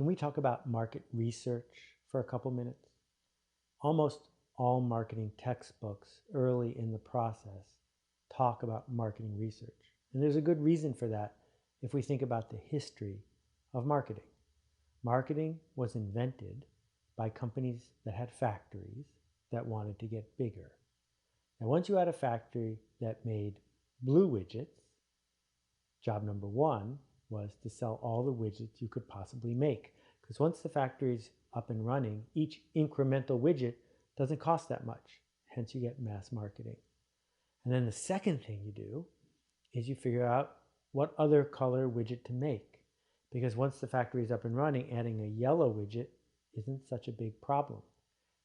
Can we talk about market research for a couple minutes? Almost all marketing textbooks early in the process talk about marketing research. And there's a good reason for that if we think about the history of marketing. Marketing was invented by companies that had factories that wanted to get bigger. And once you had a factory that made blue widgets, job number one was to sell all the widgets you could possibly make. Because once the factory's up and running, each incremental widget doesn't cost that much. Hence you get mass marketing. And then the second thing you do is you figure out what other color widget to make. Because once the factory is up and running, adding a yellow widget isn't such a big problem.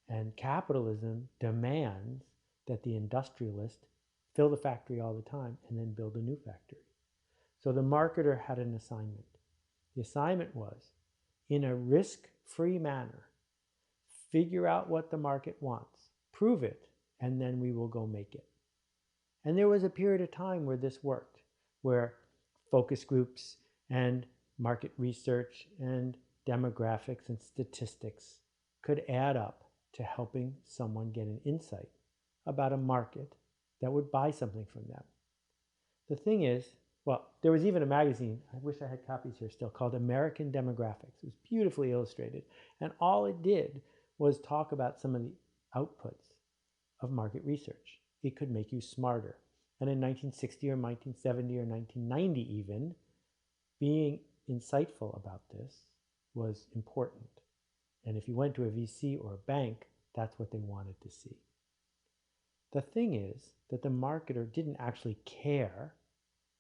And capitalism demands that the industrialist fill the factory all the time and then build a new factory. So the marketer had an assignment. The assignment was, in a risk-free manner, figure out what the market wants, prove it, and then we will go make it. And there was a period of time where this worked, where focus groups and market research and demographics and statistics could add up to helping someone get an insight about a market that would buy something from them. The thing is, well, there was even a magazine, I wish I had copies here still, called American Demographics. It was beautifully illustrated. And all it did was talk about some of the outputs of market research. It could make you smarter. And in 1960 or 1970 or 1990 even, being insightful about this was important. And if you went to a VC or a bank, that's what they wanted to see. The thing is that the marketer didn't actually care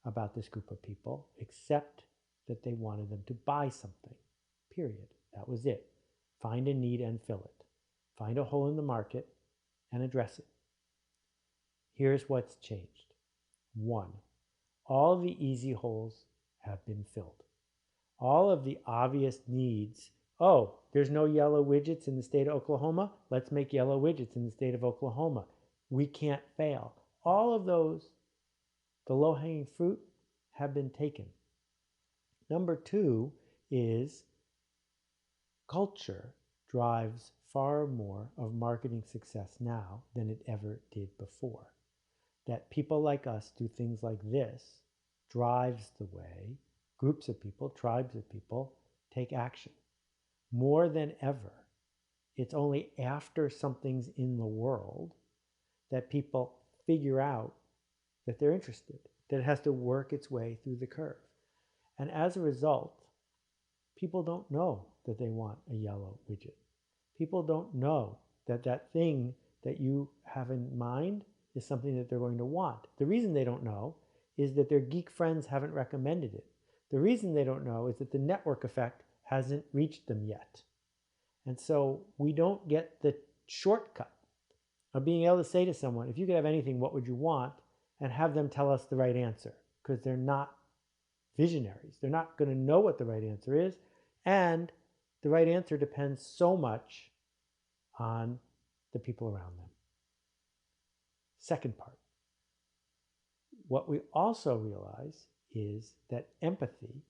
about this group of people, except that they wanted them to buy something, period. That was it. Find a need and fill it. Find a hole in the market and address it. Here's what's changed. 1, all the easy holes have been filled. All of the obvious needs, oh, there's no yellow widgets in the state of Oklahoma, let's make yellow widgets in the state of Oklahoma. We can't fail. All of those, the low-hanging fruit, have been taken. Number 2 is culture drives far more of marketing success now than it ever did before. That people like us do things like this drives the way groups of people, tribes of people, take action. More than ever, it's only after something's in the world that people figure out that they're interested, that it has to work its way through the curve. And as a result, people don't know that they want a yellow widget. People don't know that that thing that you have in mind is something that they're going to want. The reason they don't know is that their geek friends haven't recommended it. The reason they don't know is that the network effect hasn't reached them yet. And so we don't get the shortcut of being able to say to someone, if you could have anything, what would you want? And have them tell us the right answer, because they're not visionaries. They're not going to know what the right answer is. And the right answer depends so much on the people around them. Second part. What we also realize is that empathy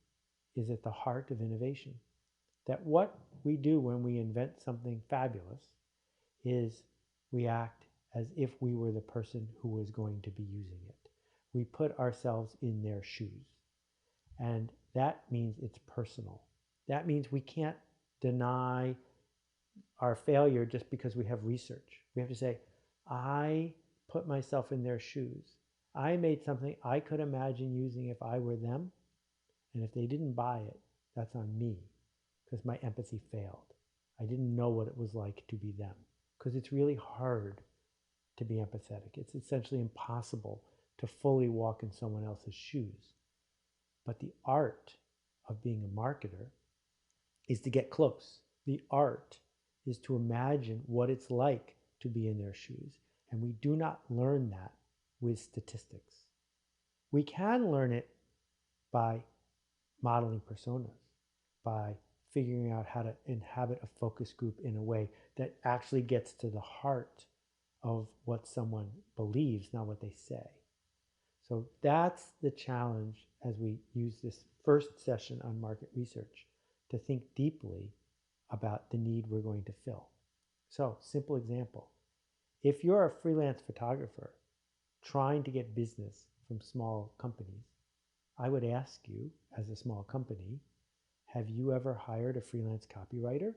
is at the heart of innovation. That what we do when we invent something fabulous is we act as if we were the person who was going to be using it. We put ourselves in their shoes. And that means it's personal. That means we can't deny our failure just because we have research. We have to say, I put myself in their shoes. I made something I could imagine using if I were them. And if they didn't buy it, that's on me, because my empathy failed. I didn't know what it was like to be them, because it's really hard to be empathetic. It's essentially impossible to fully walk in someone else's shoes. But the art of being a marketer is to get close. The art is to imagine what it's like to be in their shoes. And we do not learn that with statistics. We can learn it by modeling personas, by figuring out how to inhabit a focus group in a way that actually gets to the heart of what someone believes, not what they say. So that's the challenge as we use this first session on market research, to think deeply about the need we're going to fill. So, simple example. If you're a freelance photographer trying to get business from small companies, I would ask you, as a small company, have you ever hired a freelance copywriter?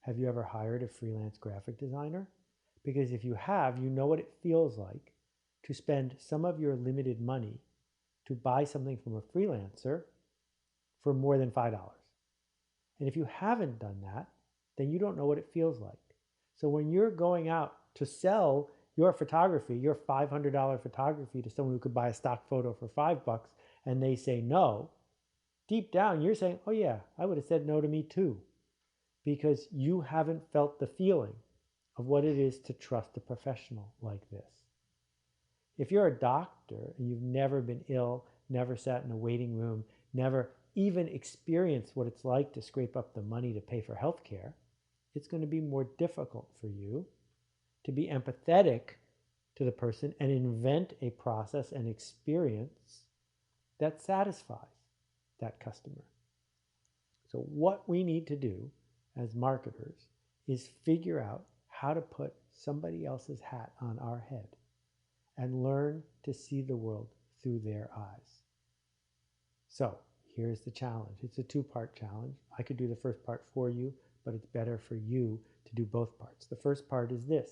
Have you ever hired a freelance graphic designer? Because if you have, you know what it feels like to spend some of your limited money to buy something from a freelancer for more than $5. And if you haven't done that, then you don't know what it feels like. So when you're going out to sell your photography, your $500 photography to someone who could buy a stock photo for $5 and they say no, deep down you're saying, oh yeah, I would have said no to me too, because you haven't felt the feeling of what it is to trust a professional like this. If you're a doctor and you've never been ill, never sat in a waiting room, never even experienced what it's like to scrape up the money to pay for health care, it's going to be more difficult for you to be empathetic to the person and invent a process and experience that satisfies that customer. So what we need to do as marketers is figure out how to put somebody else's hat on our head and learn to see the world through their eyes. So here's the challenge. It's a two-part challenge. I could do the first part for you, but it's better for you to do both parts. The first part is this.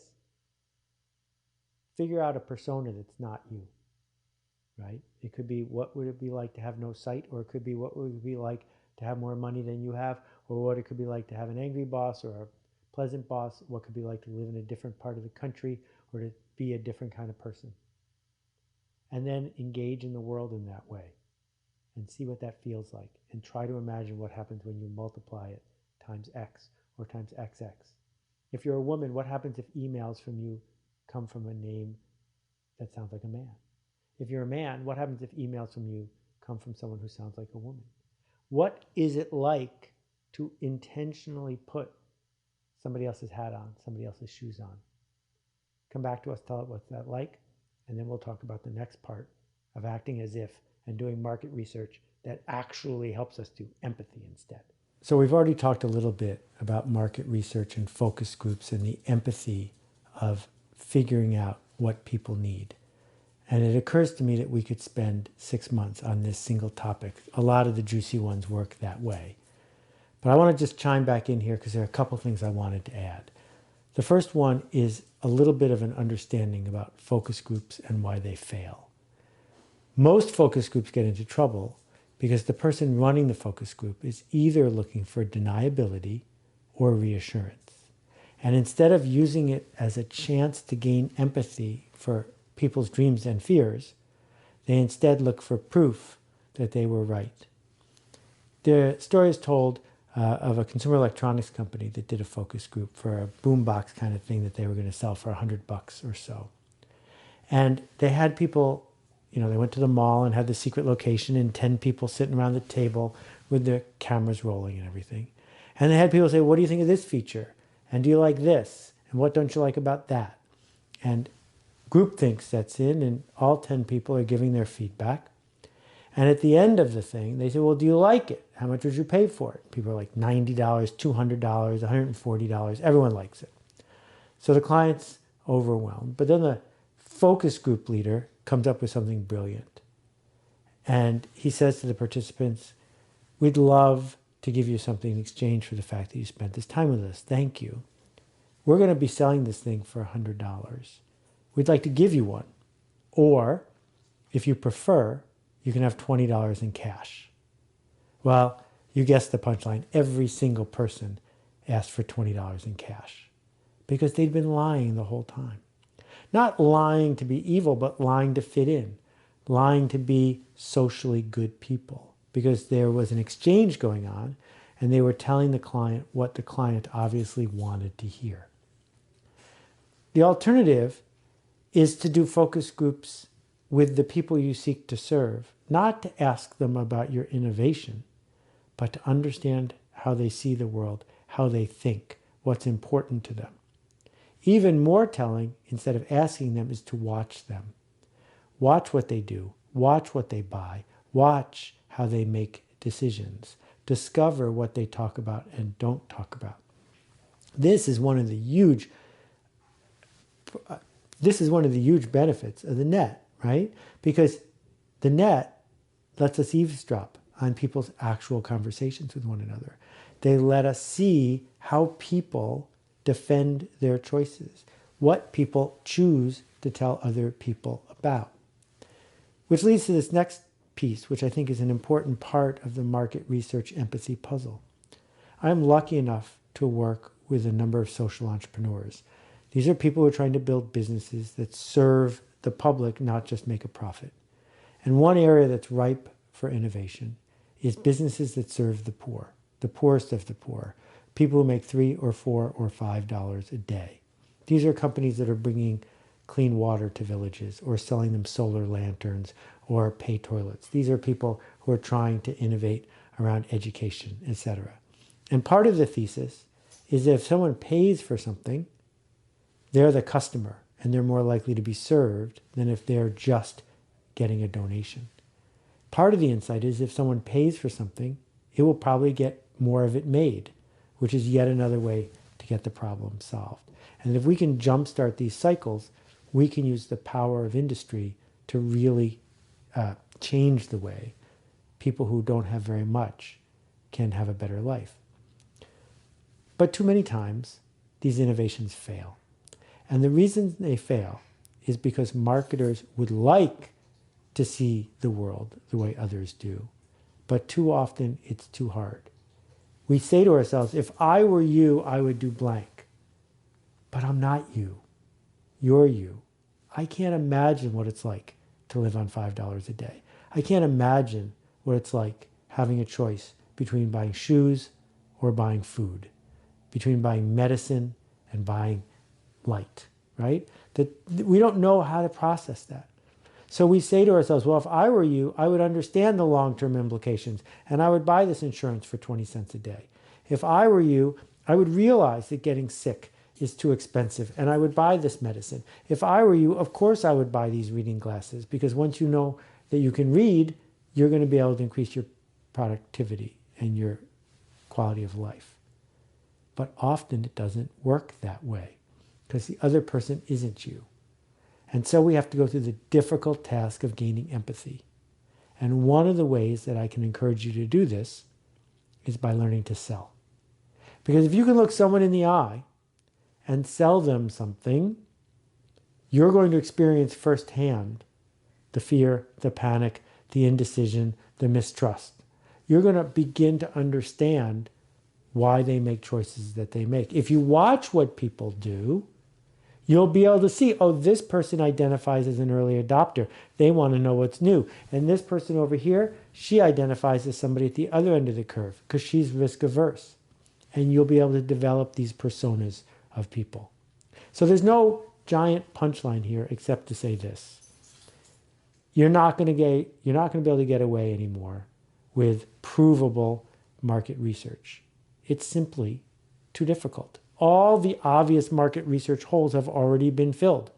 Figure out a persona that's not you, right? It could be, what would it be like to have no sight? Or it could be, what would it be like to have more money than you have? Or what it could be like to have an angry boss or a pleasant boss? What could it be like to live in a different part of the country or to be a different kind of person? And then engage in the world in that way and see what that feels like, and try to imagine what happens when you multiply it times X or times XX. If you're a woman, what happens if emails from you come from a name that sounds like a man? If you're a man, what happens if emails from you come from someone who sounds like a woman? What is it like to intentionally put somebody else's hat on, somebody else's shoes on? Come back to us, tell us what's that like, and then we'll talk about the next part of acting as if and doing market research that actually helps us do empathy instead. So we've already talked a little bit about market research and focus groups and the empathy of figuring out what people need. And it occurs to me that we could spend 6 months on this single topic. A lot of the juicy ones work that way. But I want to just chime back in here because there are a couple things I wanted to add. The first one is a little bit of an understanding about focus groups and why they fail. Most focus groups get into trouble because the person running the focus group is either looking for deniability or reassurance. And instead of using it as a chance to gain empathy for people's dreams and fears, they instead look for proof that they were right. The story is told of a consumer electronics company that did a focus group for a boombox kind of thing that they were going to sell for $100 or so. And they had people, they went to the mall and had the secret location and 10 people sitting around the table with their cameras rolling and everything. And they had people say, what do you think of this feature? And do you like this? And what don't you like about that? And groupthink sets in, and all 10 people are giving their feedback. And at the end of the thing, they say, well, do you like it? How much would you pay for it? People are like $90, $200, $140. Everyone likes it. So the client's overwhelmed. But then the focus group leader comes up with something brilliant. And he says to the participants, we'd love to give you something in exchange for the fact that you spent this time with us. Thank you. We're going to be selling this thing for $100. We'd like to give you one. Or, if you prefer, you can have $20 in cash. Well, you guessed the punchline. Every single person asked for $20 in cash because they'd been lying the whole time. Not lying to be evil, but lying to fit in, lying to be socially good people, because there was an exchange going on and they were telling the client what the client obviously wanted to hear. The alternative is to do focus groups with the people you seek to serve, not to ask them about your innovation, but to understand how they see the world, how they think, what's important to them. Even more telling, instead of asking them, is to watch them. Watch what they do. Watch what they buy. Watch how they make decisions. discover what they talk about and don't talk about. This is one of the huge benefits of the net, right? Because the net lets us eavesdrop on people's actual conversations with one another. They let us see how people defend their choices, what people choose to tell other people about. Which leads to this next piece, which I think is an important part of the market research empathy puzzle. I'm lucky enough to work with a number of social entrepreneurs. These are people who are trying to build businesses that serve the public, not just make a profit. And one area that's ripe for innovation is businesses that serve the poor, the poorest of the poor, people who make $3 or $4 or $5 a day. These are companies that are bringing clean water to villages or selling them solar lanterns or pay toilets. These are people who are trying to innovate around education, etc. And part of the thesis is that if someone pays for something, they're the customer and they're more likely to be served than if they're just getting a donation. Part of the insight is if someone pays for something, it will probably get more of it made, which is yet another way to get the problem solved. And if we can jumpstart these cycles, we can use the power of industry to really change the way people who don't have very much can have a better life. But too many times, these innovations fail. And the reason they fail is because marketers would like to see the world the way others do. But too often, it's too hard. We say to ourselves, if I were you, I would do blank. But I'm not you. You're you. I can't imagine what it's like to live on $5 a day. I can't imagine what it's like having a choice between buying shoes or buying food, between buying medicine and buying light, right? That we don't know how to process that. So we say to ourselves, well, if I were you, I would understand the long-term implications and I would buy this insurance for 20 cents a day. If I were you, I would realize that getting sick is too expensive and I would buy this medicine. If I were you, of course I would buy these reading glasses because once you know that you can read, you're going to be able to increase your productivity and your quality of life. But often it doesn't work that way because the other person isn't you. And so we have to go through the difficult task of gaining empathy. And one of the ways that I can encourage you to do this is by learning to sell. Because if you can look someone in the eye and sell them something, you're going to experience firsthand the fear, the panic, the indecision, the mistrust. You're going to begin to understand why they make choices that they make. If you watch what people do, you'll be able to see, oh, this person identifies as an early adopter. They want to know what's new. And this person over here, she identifies as somebody at the other end of the curve because she's risk averse. And you'll be able to develop these personas of people. So there's no giant punchline here except to say this. You're not going to be able to get away anymore with provable market research. It's simply too difficult. All the obvious market research holes have already been filled.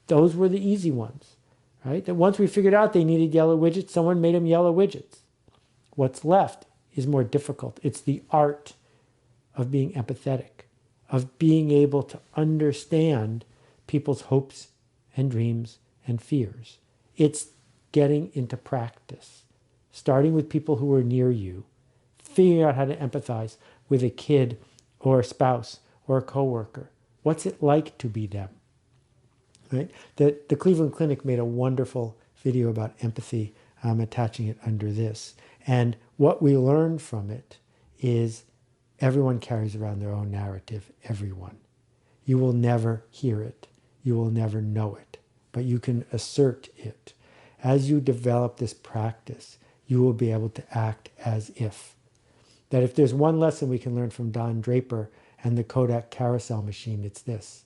Those were the easy ones, right? That once we figured out they needed yellow widgets, someone made them yellow widgets. What's left is more difficult. It's the art of being empathetic, of being able to understand people's hopes and dreams and fears. It's getting into practice, starting with people who are near you, figuring out how to empathize with a kid or a spouse or a coworker. What's it like to be them? Right? The Cleveland Clinic made a wonderful video about empathy. I'm attaching it under this. And what we learned from it is everyone carries around their own narrative, everyone. You will never hear it. You will never know it, but you can assert it. As you develop this practice, you will be able to act as if. That if there's one lesson we can learn from Don Draper and the Kodak carousel machine, it's this.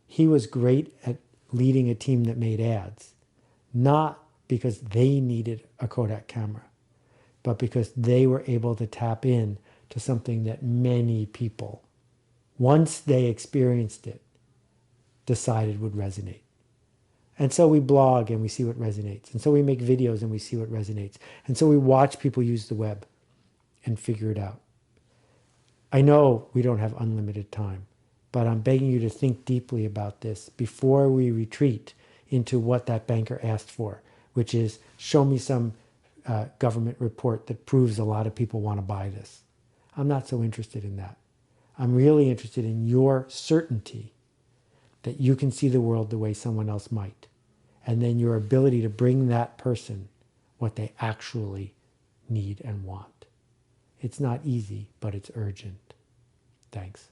He was great at leading a team that made ads, not because they needed a Kodak camera, but because they were able to tap in to something that many people, once they experienced it, decided would resonate. And so we blog and we see what resonates. And so we make videos and we see what resonates. And so we watch people use the web. and figure it out. I know we don't have unlimited time, but I'm begging you to think deeply about this before we retreat into what that banker asked for, which is show me some government report that proves a lot of people want to buy this. I'm not so interested in that. I'm really interested in your certainty that you can see the world the way someone else might, and then your ability to bring that person what they actually need and want. It's not easy, but it's urgent. Thanks.